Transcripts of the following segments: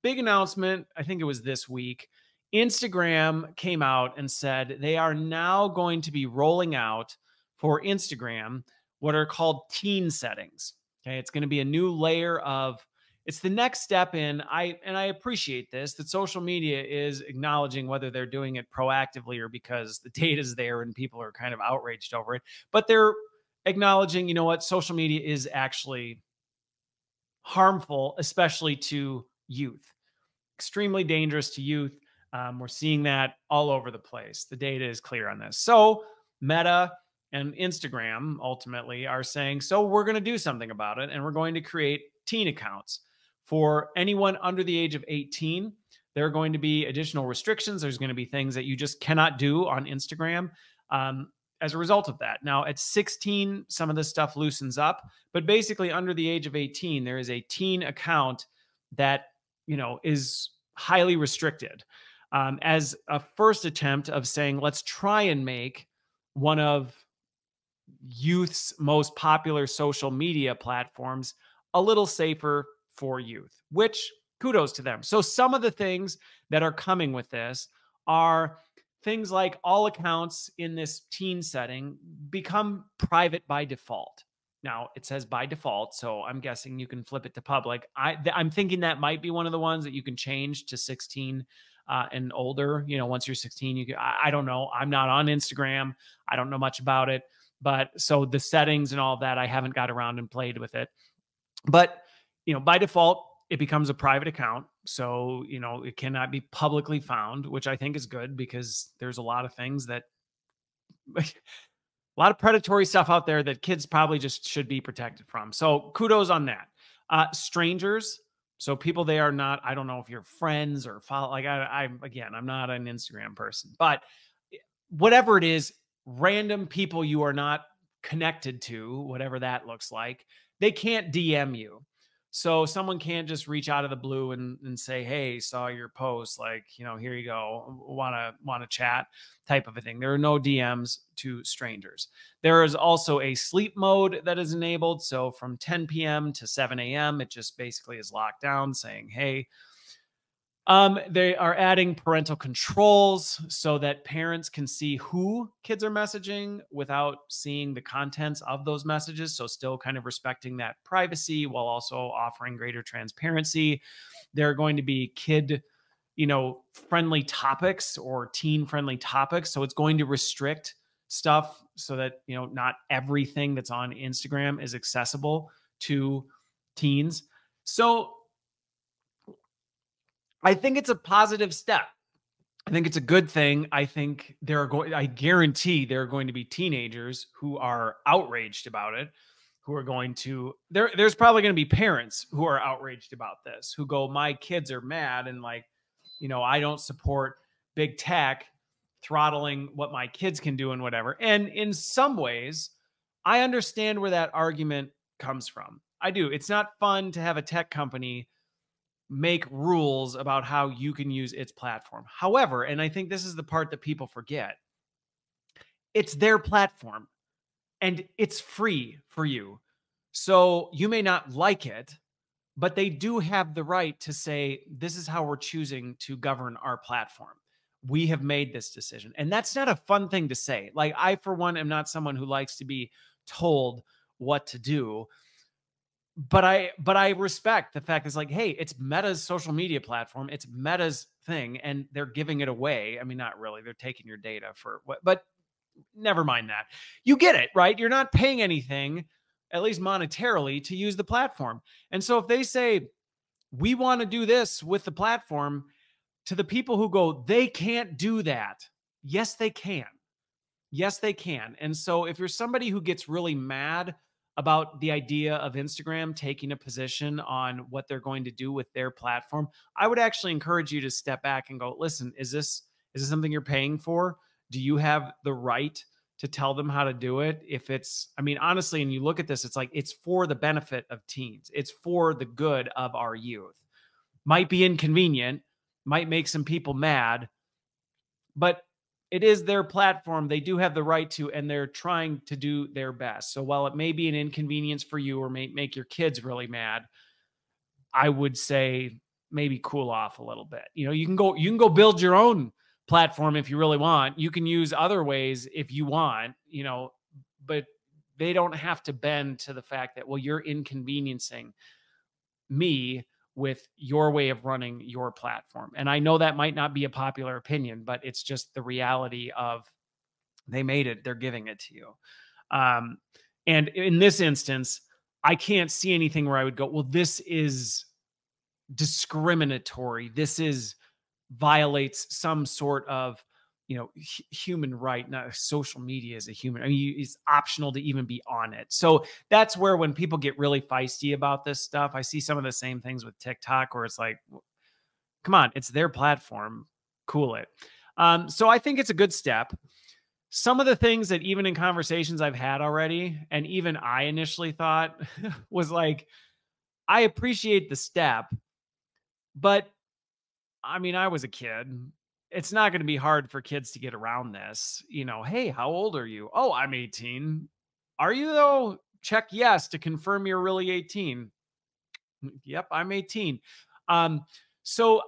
big announcement, I think it was this week. Instagram came out and said they are now going to be rolling out for Instagram what are called teen settings. Okay, it's going to be a new layer of, it's the next step in, I appreciate this, that social media is acknowledging whether they're doing it proactively or because the data is there and people are kind of outraged over it, but they're acknowledging, you know what, social media is actually harmful, especially to youth, extremely dangerous to youth. We're seeing that all over the place. The data is clear on this. So Meta and Instagram ultimately are saying, so we're going to do something about it, and we're going to create teen accounts for anyone under the age of 18. There are going to be additional restrictions. There's going to be things that you just cannot do on Instagram as a result of that. Now, at 16, some of this stuff loosens up, but basically under the age of 18, there is a teen account that, you know, is highly restricted as a first attempt of saying, let's try and make one of youth's most popular social media platforms a little safer for youth, which kudos to them. So some of the things that are coming with this are things like all accounts in this teen setting become private by default. Now, it says by default, so I'm guessing you can flip it to public. I'm thinking that might be one of the ones that you can change to 16 and older. You know, once you're 16, you can, I don't know. I'm not on Instagram. I don't know much about it. But so the settings and all of that, I haven't got around and played with it. But, you know, by default, it becomes a private account. So, you know, it cannot be publicly found, which I think is good because there's a lot of things that, a lot of predatory stuff out there that kids probably just should be protected from. So kudos on that. Strangers. So people, they are not, I don't know if you're friends or follow, like again, I'm not an Instagram person, but whatever it is, random people you are not connected to, whatever that looks like, they can't DM you. So someone can't just reach out of the blue and say, hey, saw your post, like, you know, here you go, want to chat type of a thing. There are no DMs to strangers. There is also a sleep mode that is enabled. So from 10 p.m. to 7 a.m., it just basically is locked down saying, hey, they are adding parental controls so that parents can see who kids are messaging without seeing the contents of those messages. So still kind of respecting that privacy while also offering greater transparency. There are going to be kid, you know, friendly topics or teen friendly topics. So it's going to restrict stuff so that, you know, not everything that's on Instagram is accessible to teens. So I think it's a positive step. I think it's a good thing. I think I guarantee there are going to be teenagers who are outraged about it, who are going to, there's probably going to be parents who are outraged about this, who go, my kids are mad. And like, you know, I don't support big tech throttling what my kids can do and whatever. And in some ways, I understand where that argument comes from. I do. It's not fun to have a tech company make rules about how you can use its platform. However, and I think this is the part that people forget, it's their platform and it's free for you. So you may not like it, but they do have the right to say, this is how we're choosing to govern our platform. We have made this decision. And that's not a fun thing to say. Like, I, for one, am not someone who likes to be told what to do. But I respect the fact it's like, hey, it's Meta's social media platform. It's Meta's thing, and they're giving it away. I mean, not really. They're taking your data for what, but never mind that. You get it, right? You're not paying anything, at least monetarily, to use the platform. And so if they say, we want to do this with the platform, to the people who go, they can't do that. Yes, they can. Yes, they can. And so if you're somebody who gets really mad about the idea of Instagram taking a position on what they're going to do with their platform, I would actually encourage you to step back and go, listen, is this something you're paying for? Do you have the right to tell them how to do it? If it's, I mean, honestly, and you look at this, it's like, it's for the benefit of teens. It's for the good of our youth. Might be inconvenient, might make some people mad, but it is their platform. They do have the right to, and they're trying to do their best. So while it may be an inconvenience for you or may make your kids really mad, I would say maybe cool off a little bit. You can go build your own platform if you really want. You can use other ways if you want, but they don't have to bend to the fact that, well, you're inconveniencing me with your way of running your platform. And I know that might not be a popular opinion, but it's just the reality of they made it, they're giving it to you. Um, and in this instance, I can't see anything where I would go, well, this is discriminatory. This is violates some sort of, human right. Not social media is a human. I mean, it's optional to even be on it. So that's where when people get really feisty about this stuff, I see some of the same things with TikTok where it's like, come on, it's their platform. Cool it. So I think it's a good step. Some of the things that even in conversations I've had already, and even I initially thought was like, I appreciate the step, but I mean, I was a kid. It's not going to be hard for kids to get around this. Hey, how old are you? Oh, I'm 18. Are you though? Check yes to confirm you're really 18. Yep, I'm 18. Um, so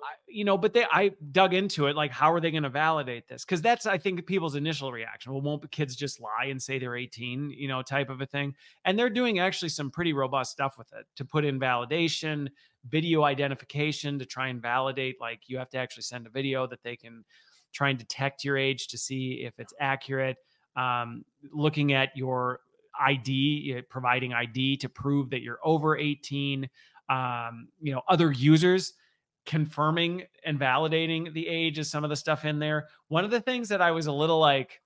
but I dug into it. Like, how are they going to validate this? Because that's, I think, people's initial reaction. Well, won't kids just lie and say they're 18? Type of a thing. And they're doing actually some pretty robust stuff with it to put in validation, video identification to try and validate. Like, you have to actually send a video that they can try and detect your age to see if it's accurate. Looking at your ID, providing ID to prove that you're over 18. Other users confirming and validating the age is some of the stuff in there. One of the things that I was a little like,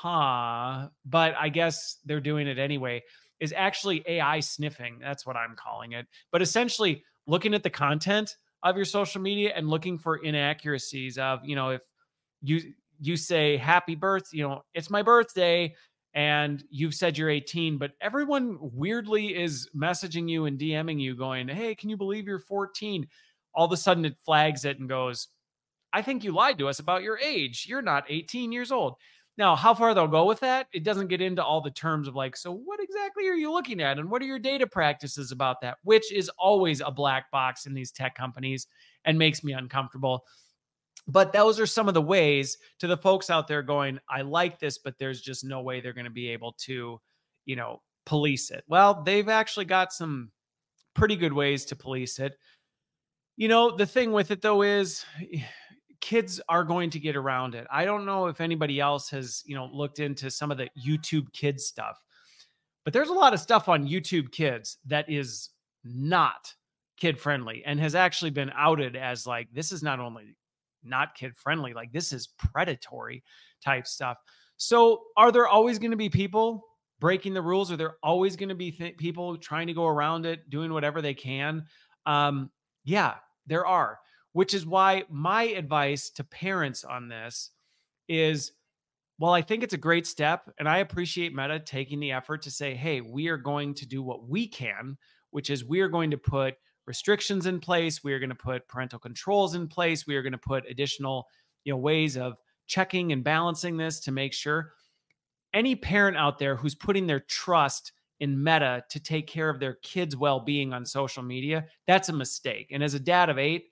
but I guess they're doing it anyway, is actually AI sniffing. That's what I'm calling it. But essentially looking at the content of your social media and looking for inaccuracies of, if you say happy birthday, it's my birthday, and you've said you're 18, but everyone weirdly is messaging you and DMing you going, hey, can you believe you're 14? All of a sudden it flags it and goes, I think you lied to us about your age. You're not 18 years old. Now, how far they'll go with that, it doesn't get into all the terms of like, so what exactly are you looking at? And what are your data practices about that? Which is always a black box in these tech companies and makes me uncomfortable. But those are some of the ways to the folks out there going, I like this, but there's just no way they're going to be able to, police it. Well, they've actually got some pretty good ways to police it. The thing with it though is kids are going to get around it. I don't know if anybody else has, looked into some of the YouTube Kids stuff, but there's a lot of stuff on YouTube Kids that is not kid friendly and has actually been outed as like, this is not only not kid friendly, like this is predatory type stuff. So are there always going to be people breaking the rules? Are there always going to be people trying to go around it, doing whatever they can? Yeah, there are, which is why my advice to parents on this is, well, I think it's a great step, and I appreciate Meta taking the effort to say, hey, we are going to do what we can, which is we are going to put restrictions in place. We are going to put parental controls in place. We are going to put additional, ways of checking and balancing this to make sure any parent out there who's putting their trust in Meta to take care of their kids' well-being on social media, that's a mistake. And as a dad of 8,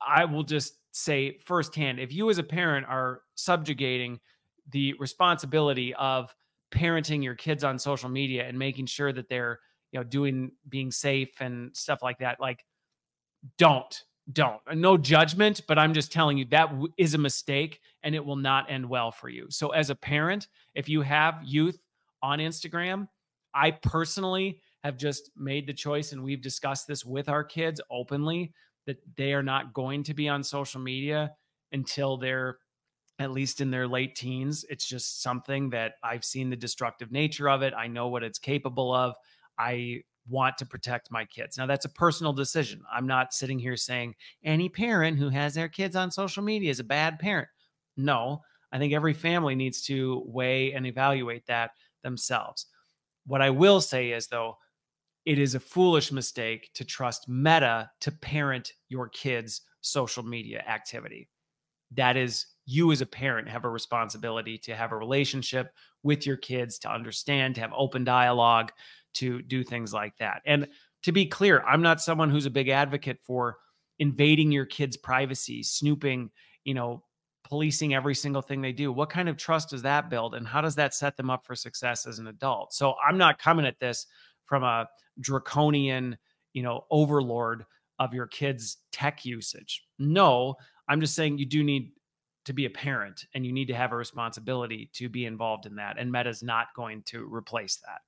I will just say firsthand, if you as a parent are subjugating the responsibility of parenting your kids on social media and making sure that they're, being safe and stuff like that, like don't. No judgment, but I'm just telling you that is a mistake and it will not end well for you. So as a parent, if you have youth on Instagram, I personally have just made the choice, and we've discussed this with our kids openly, that they are not going to be on social media until they're at least in their late teens. It's just something that I've seen the destructive nature of it. I know what it's capable of. I want to protect my kids. Now, that's a personal decision. I'm not sitting here saying any parent who has their kids on social media is a bad parent. No, I think every family needs to weigh and evaluate that themselves. What I will say is, though, it is a foolish mistake to trust Meta to parent your kids' social media activity. That is, you as a parent have a responsibility to have a relationship with your kids, to understand, to have open dialogue, to do things like that. And to be clear, I'm not someone who's a big advocate for invading your kids' privacy, snooping, you know, policing every single thing they do. What kind of trust does that build? And how does that set them up for success as an adult? So I'm not coming at this from a draconian, overlord of your kids' tech usage. No, I'm just saying you do need to be a parent and you need to have a responsibility to be involved in that. And Meta's not going to replace that.